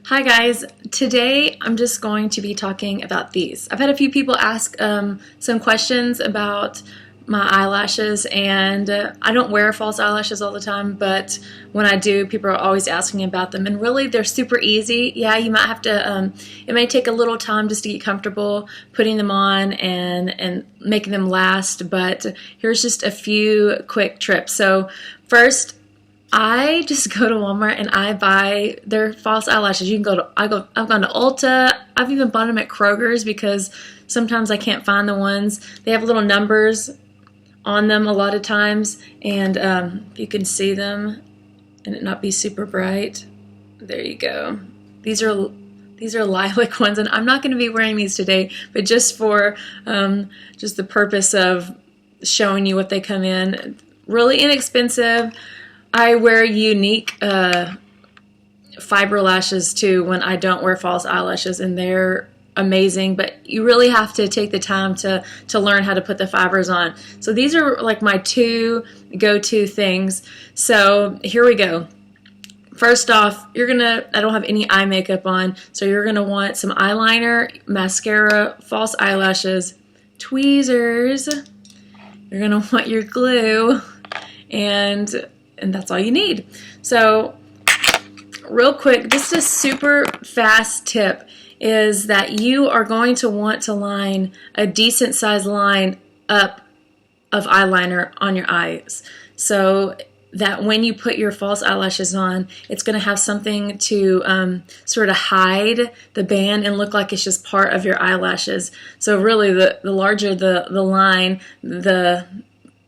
Hi guys, today I'm just going to be talking about these. I've had a few people ask some questions about my eyelashes, and I don't wear false eyelashes all the time, but when I do, people are always asking about them, and really they're super easy. Yeah, you might have to, it may take a little time just to get comfortable putting them on and making them last, but here's just a few quick tips. So first, I just go to Walmart and I buy their false eyelashes. You can go to I've gone to Ulta. I've even bought them at Kroger's because sometimes I can't find the ones. They have little numbers on them a lot of times, and you can see them and it not be super bright. There you go. These are lilac ones, and I'm not going to be wearing these today, but just for just the purpose of showing you what they come in. Really inexpensive. I wear unique fiber lashes too when I don't wear false eyelashes, and they're amazing, but you really have to take the time to learn how to put the fibers on. So these are like my two go-to things. So here we go. First off, I don't have any eye makeup on, so you're gonna want some eyeliner, mascara, false eyelashes, tweezers. You're gonna want your glue, and that's all you need. So real quick, just a super fast tip is that you are going to want to line a decent sized line up of eyeliner on your eyes, so that when you put your false eyelashes on, it's going to have something to sort of hide the band and look like it's just part of your eyelashes. So really the larger the line, the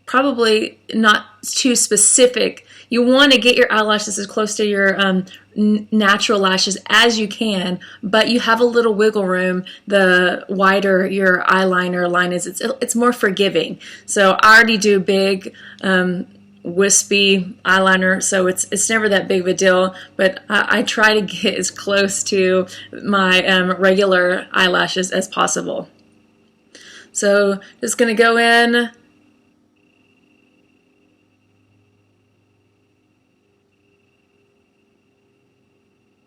probably not too specific. You want to get your eyelashes as close to your natural lashes as you can, but you have a little wiggle room the wider your eyeliner line is. It's more forgiving. So I already do big wispy eyeliner, so it's never that big of a deal, but I try to get as close to my regular eyelashes as possible. So just going to go in.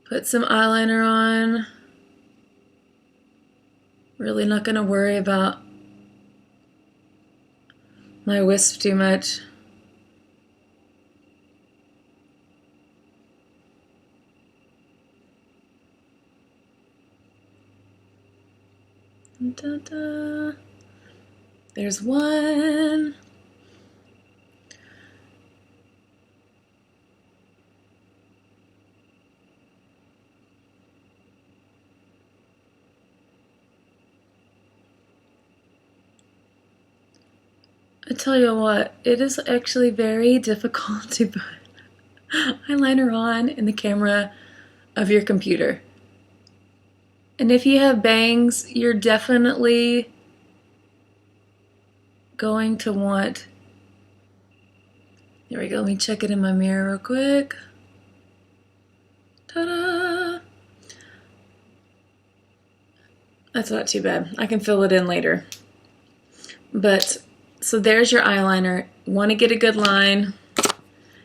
Put some eyeliner on. Really not going to worry about my wisp too much. Da-da. There's one. I tell you what, it is actually very difficult to put eyeliner on in the camera of your computer. And if you have bangs, you're definitely going to want... There we go, let me check it in my mirror real quick. Ta-da! That's not too bad. I can fill it in later. But so there's your eyeliner. Want to get a good line,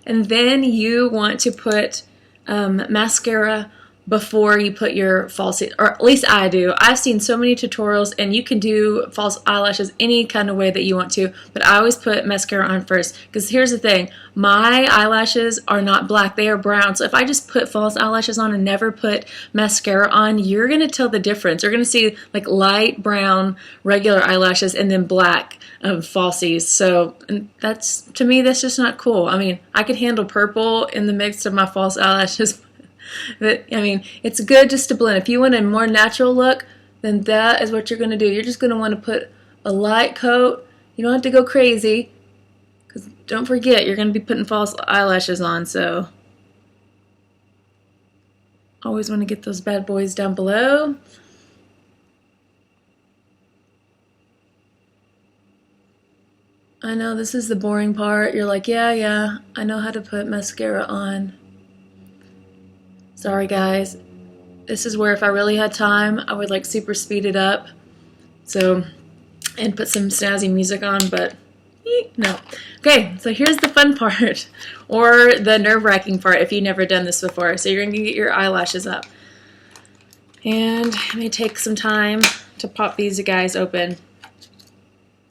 and then you want to put mascara before you put your falsie, or at least I do. I've seen so many tutorials, and you can do false eyelashes any kind of way that you want to, but I always put mascara on first, because here's the thing, my eyelashes are not black, they are brown. So if I just put false eyelashes on and never put mascara on, you're going to tell the difference. You're going to see like light brown regular eyelashes and then black falsies. So that's, to me, that's just not cool. I mean, I could handle purple in the mix of my false eyelashes, but I mean, it's good just to blend. If you want a more natural look, then that is what you're going to do. You're just going to want to put a light coat. You don't have to go crazy, because don't forget, you're going to be putting false eyelashes on, so always want to get those bad boys down below. I know this is the boring part. You're like, yeah, I know how to put mascara on. Sorry guys, this is where if I really had time, I would like super speed it up, so, and put some snazzy music on, but no. Okay, so here's the fun part, or the nerve-wracking part if you've never done this before. So you're gonna get your eyelashes up. And let me take some time to pop these guys open.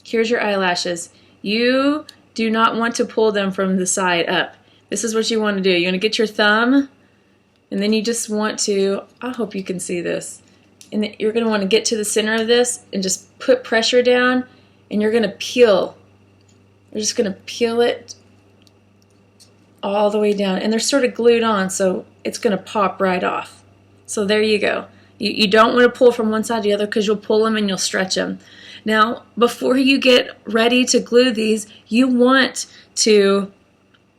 Here's your eyelashes. You do not want to pull them from the side up. This is what you want to do. You want to get your thumb, and then you just want to, I hope you can see this, and then you're going to want to get to the center of this and just put pressure down, and you're going to peel. You're just going to peel it all the way down, and they're sort of glued on, so it's going to pop right off. So there you go. You don't want to pull from one side to the other because you'll pull them and you'll stretch them. Now, before you get ready to glue these, you want to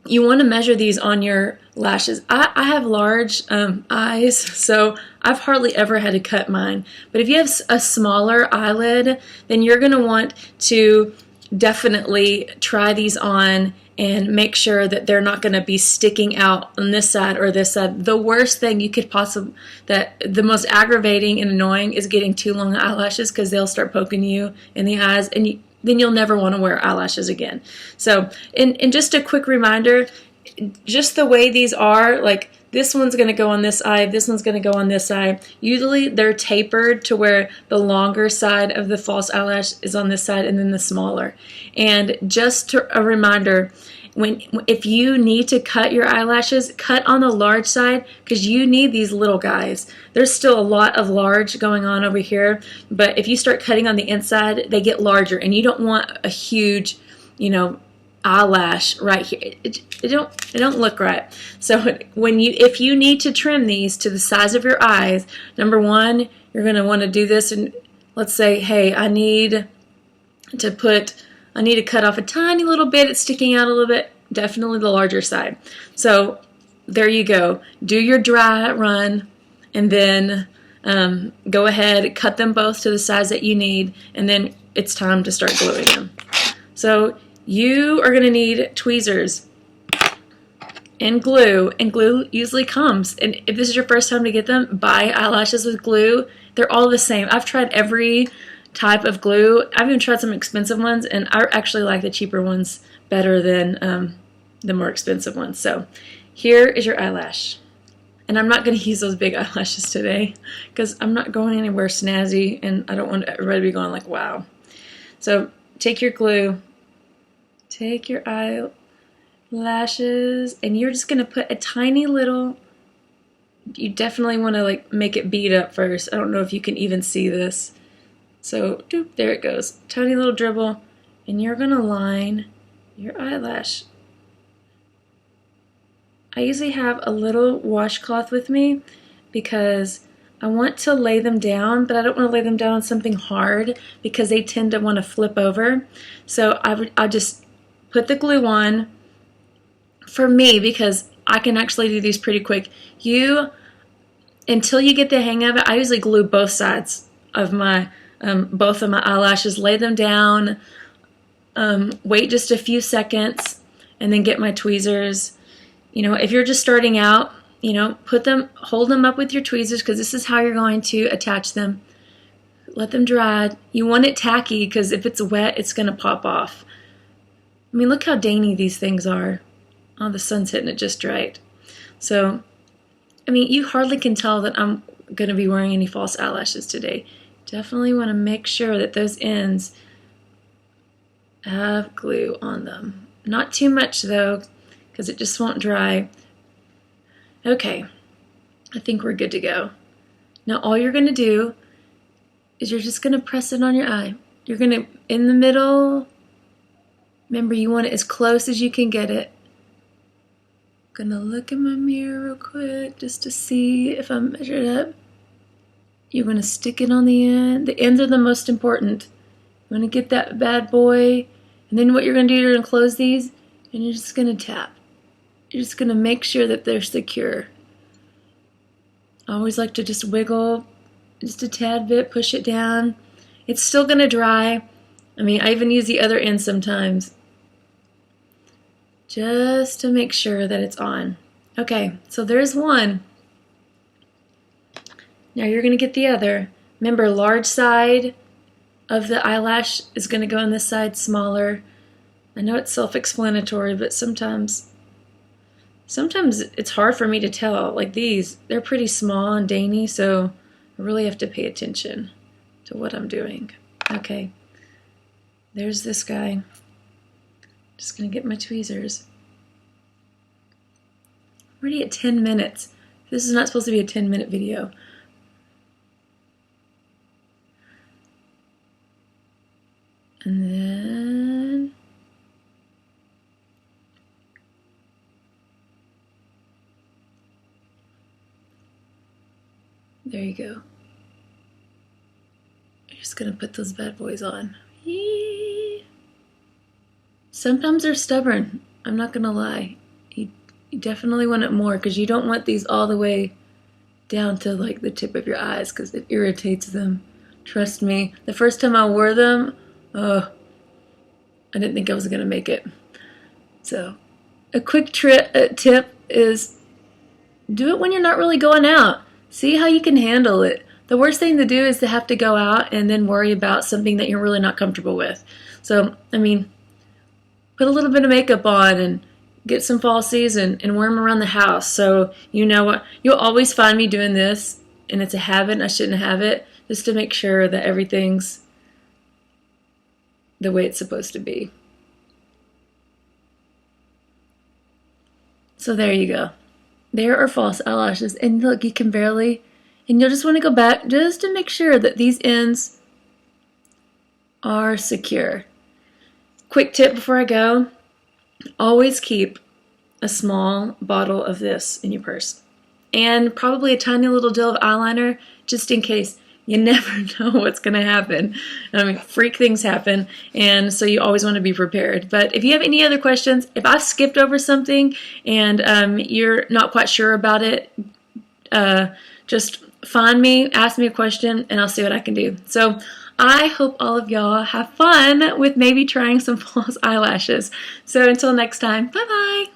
measure these on your lashes. I have large eyes, so I've hardly ever had to cut mine. But if you have a smaller eyelid, then you're going to want to definitely try these on and make sure that they're not going to be sticking out on this side or this side. The worst thing you could the most aggravating and annoying is getting too long eyelashes, because they'll start poking you in the eyes, and then you'll never want to wear eyelashes again. So, and just a quick reminder, just the way these are, like this one's going to go on this eye, this one's going to go on this side. Usually they're tapered to where the longer side of the false eyelash is on this side and then the smaller. And just a reminder, if you need to cut your eyelashes, cut on the large side, because you need these little guys. There's still a lot of large going on over here, but if you start cutting on the inside, they get larger, and you don't want a huge, eyelash right here. It don't look right. So if you need to trim these to the size of your eyes, number one, you're going to want to do this, and let's say, hey, I need to cut off a tiny little bit. It's sticking out a little bit. Definitely the larger side. So there you go. Do your dry run, and then go ahead, cut them both to the size that you need, and then it's time to start gluing them. So you are going to need tweezers and glue usually comes, and if this is your first time to get them, buy eyelashes with glue. They're all the same. I've tried every type of glue. I've even tried some expensive ones, and I actually like the cheaper ones better than the more expensive ones. So here is your eyelash, and I'm not going to use those big eyelashes today because I'm not going anywhere snazzy, and I don't want everybody to be going like, wow. So take your glue, take your eyelashes, and you're just going to put a tiny little, you definitely want to make it bead up first. I don't know if you can even see this. So doop, there it goes. Tiny little dribble, and you're going to line your eyelash. I usually have a little washcloth with me because I want to lay them down, but I don't want to lay them down on something hard because they tend to want to flip over. So I just put the glue on for me, because I can actually do these pretty quick. Until you get the hang of it, I usually glue both sides of both of my eyelashes, lay them down, wait just a few seconds, and then get my tweezers. If you're just starting out, hold them up with your tweezers, because this is how you're going to attach them. Let them dry. You want it tacky, because if it's wet, it's going to pop off. I mean, look how dainty these things are. Oh, the sun's hitting it just right. So, I mean, you hardly can tell that I'm going to be wearing any false eyelashes today. Definitely want to make sure that those ends have glue on them. Not too much though, because it just won't dry. Okay, I think we're good to go. Now all you're going to do is you're just going to press it on your eye. You're going to, in the middle, remember you want it as close as you can get it. I'm going to look in my mirror real quick just to see if I'm measured up. You're going to stick it on the end. The ends are the most important. You want to get that bad boy, and then what you're going to do, you're going to close these, and you're just going to tap. You're just going to make sure that they're secure. I always like to just wiggle just a tad bit, push it down. It's still going to dry. I mean, I even use the other end sometimes, just to make sure that it's on. Okay, so there's one. Now you're going to get the other. Remember, large side of the eyelash is going to go on this side, smaller. I know it's self-explanatory, but sometimes it's hard for me to tell. Like these, they're pretty small and dainty, so I really have to pay attention to what I'm doing. Okay, there's this guy. Just gonna get my tweezers. I'm already at 10 minutes. This is not supposed to be a 10-minute video. And then there you go. I'm just gonna put those bad boys on. Yee. Sometimes they're stubborn. I'm not gonna lie. You definitely want it more because you don't want these all the way down to like the tip of your eyes because it irritates them. Trust me. The first time I wore them, I didn't think I was gonna make it. So, a quick tip is do it when you're not really going out. See how you can handle it. The worst thing to do is to have to go out and then worry about something that you're really not comfortable with. So, I mean, put a little bit of makeup on and get some falsies and wear them around the house. So, you know what? You'll always find me doing this, and it's a habit, and I shouldn't have it, just to make sure that everything's the way it's supposed to be. So there you go. There are false eyelashes, and look, you can barely, and you'll just want to go back just to make sure that these ends are secure. Quick tip before I go, always keep a small bottle of this in your purse, and probably a tiny little deal of eyeliner just in case. You never know what's going to happen. I mean, freak things happen, and so you always want to be prepared. But if you have any other questions, if I skipped over something and you're not quite sure about it, just find me, ask me a question, and I'll see what I can do. So I hope all of y'all have fun with maybe trying some false eyelashes. So until next time, bye-bye.